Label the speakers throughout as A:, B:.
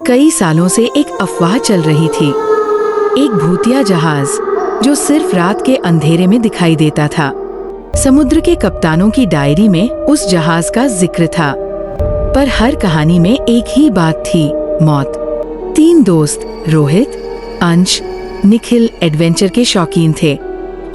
A: कई सालों से एक अफवाह चल रही थी। एक भूतिया जहाज जो सिर्फ रात के अंधेरे में दिखाई देता था। समुद्र के कप्तानों की डायरी में उस जहाज का जिक्र था, पर हर कहानी में एक ही बात थी, मौत। 3 दोस्त रोहित, अंश, निखिल एडवेंचर के शौकीन थे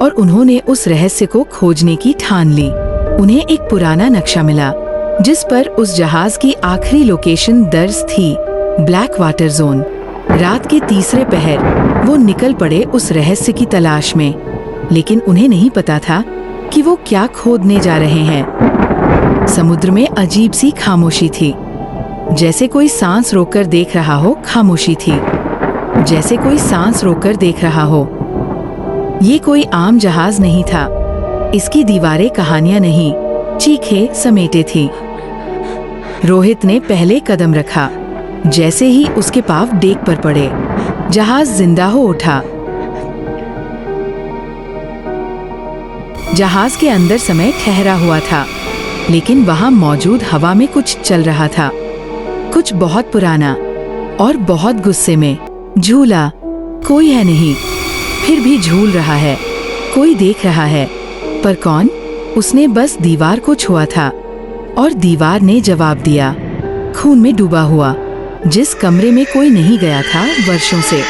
A: और उन्होंने उस रहस्य को खोजने की ठान ली। उन्हें एक पुराना नक्शा मिला जिस पर उस जहाज की आखिरी लोकेशन दर्ज थी, ब्लैक वाटर जोन। रात के तीसरे पहर वो निकल पड़े उस रहस्य की तलाश में, लेकिन उन्हें नहीं पता था कि वो क्या खोदने जा रहे हैं। समुद्र में अजीब सी खामोशी थी, जैसे कोई सांस रोककर देख रहा हो। खामोशी थी जैसे कोई सांस रोककर देख रहा हो। ये कोई आम जहाज नहीं था। इसकी दीवारें कहानियां नहीं, चीखें समेटे थी। रोहित ने पहले कदम रखा। जैसे ही उसके पांव डेक पर पड़े, जहाज जिंदा हो उठा। जहाज के अंदर समय ठहरा हुआ था, लेकिन वहां मौजूद हवा में कुछ चल रहा था, कुछ बहुत पुराना और बहुत गुस्से में। झूला, कोई है नहीं, फिर भी झूल रहा है। कोई देख रहा है, पर कौन? उसने बस दीवार को छुआ था और दीवार ने जवाब दिया, खून में डूबा हुआ। जिस कमरे में कोई नहीं गया था वर्षों से,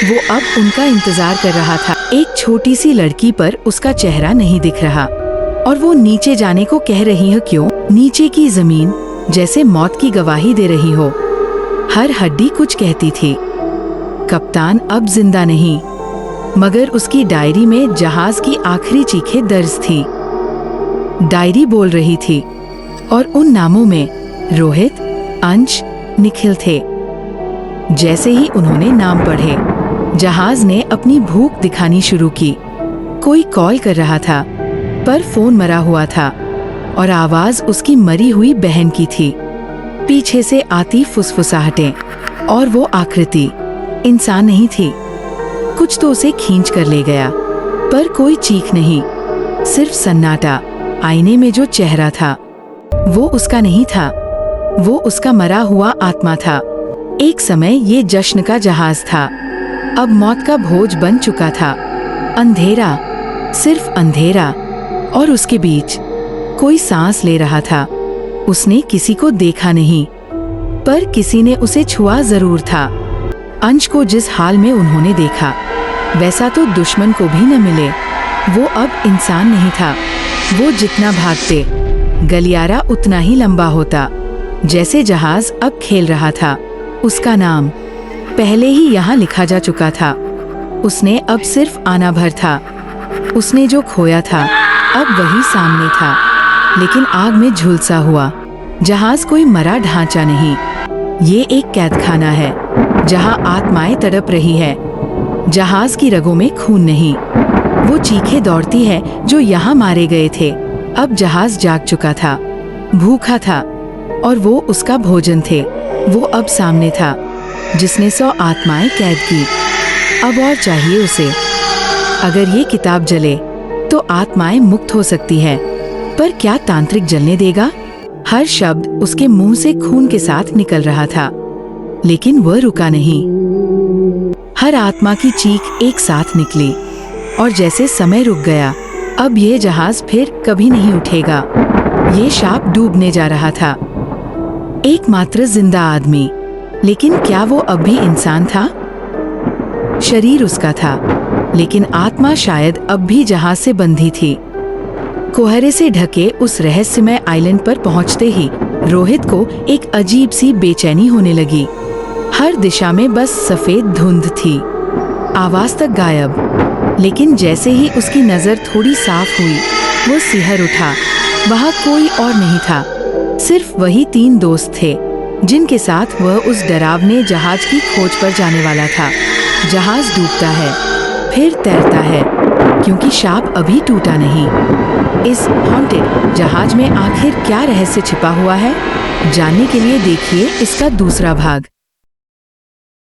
A: वो अब उनका इंतजार कर रहा था। एक छोटी सी लड़की पर उसका चेहरा नहीं दिख रहा और वो नीचे जाने को कह रही है। क्यों? नीचे की जमीन जैसे मौत की गवाही दे रही हो। हर हड्डी कुछ कहती थी। कप्तान अब जिंदा नहीं, मगर उसकी डायरी में जहाज की आखिरी चीखें दर्ज थी। डायरी बोल रही थी और उन नामों में रोहित, अंश, निखिल थे। जैसे ही उन्होंने नाम पढ़े, जहाज ने अपनी भूख दिखानी शुरू की। कोई कॉल कर रहा था, पर फोन मरा हुआ था और आवाज उसकी मरी हुई बहन की थी। पीछे से आती फुसफुसाहटें, और वो आकृति इंसान नहीं थी। कुछ तो उसे खींच कर ले गया, पर कोई चीख नहीं, सिर्फ सन्नाटा। आईने में जो चेहरा था, वो उसका नहीं था, वो उसका मरा हुआ आत्मा था। एक समय ये जश्न का जहाज था, अब मौत का भोज बन चुका था। अंधेरा, सिर्फ अंधेरा, और उसके बीच कोई सांस ले रहा था। उसने किसी को देखा नहीं, पर किसी ने उसे छुआ जरूर था। अंश को जिस हाल में उन्होंने देखा, वैसा तो दुश्मन को भी न मिले। वो अब इंसान नहीं था। वो जितना भागते, गलियारा उतना ही लंबा होता। जैसे जहाज अब खेल रहा था। उसका नाम पहले ही यहाँ लिखा जा चुका था। उसने अब सिर्फ आना भर था। उसने जो खोया था, अब वही सामने था, लेकिन आग में झुलसा हुआ। जहाज कोई मरा ढांचा नहीं, ये एक कैदखाना है जहाँ आत्माएं तड़प रही है। जहाज की रगों में खून नहीं, वो चीखें दौड़ती है जो यहाँ मारे गए थे। अब जहाज जाग चुका था, भूखा था, और वो उसका भोजन थे। वो अब सामने था, जिसने 100 आत्माएं कैद की। अब और चाहिए उसे। अगर ये किताब जले तो आत्माएं मुक्त हो सकती है, पर क्या तांत्रिक जलने देगा? हर शब्द उसके मुंह से खून के साथ निकल रहा था, लेकिन वह रुका नहीं। हर आत्मा की चीख एक साथ निकली, और जैसे समय रुक गया, अब यह जहाज फिर कभी नहीं उठेगा। ये शाप डूबने जा रहा था। एकमात्र जिंदा आदमी, लेकिन क्या वो अब भी इंसान था? शरीर उसका था, लेकिन आत्मा शायद अब भी जहाज से बंधी थी। कोहरे से ढके उस रहस्यमय आइलैंड पर पहुंचते ही रोहित को एक अजीब सी बेचैनी होने लगी। हर दिशा में बस सफेद धुंध थी, आवाज तक गायब। लेकिन जैसे ही उसकी नजर थोड़ी साफ हुई, वो सिहर उठा। वहाँ कोई और नहीं था, सिर्फ वही 3 दोस्त थे जिनके साथ वह उस डरावने जहाज की खोज पर जाने वाला था। जहाज डूबता है, फिर तैरता है, क्योंकि शाप अभी टूटा नहीं। इस हॉन्टेड जहाज में आखिर क्या रहस्य छिपा हुआ है? जानने के लिए देखिए इसका दूसरा भाग।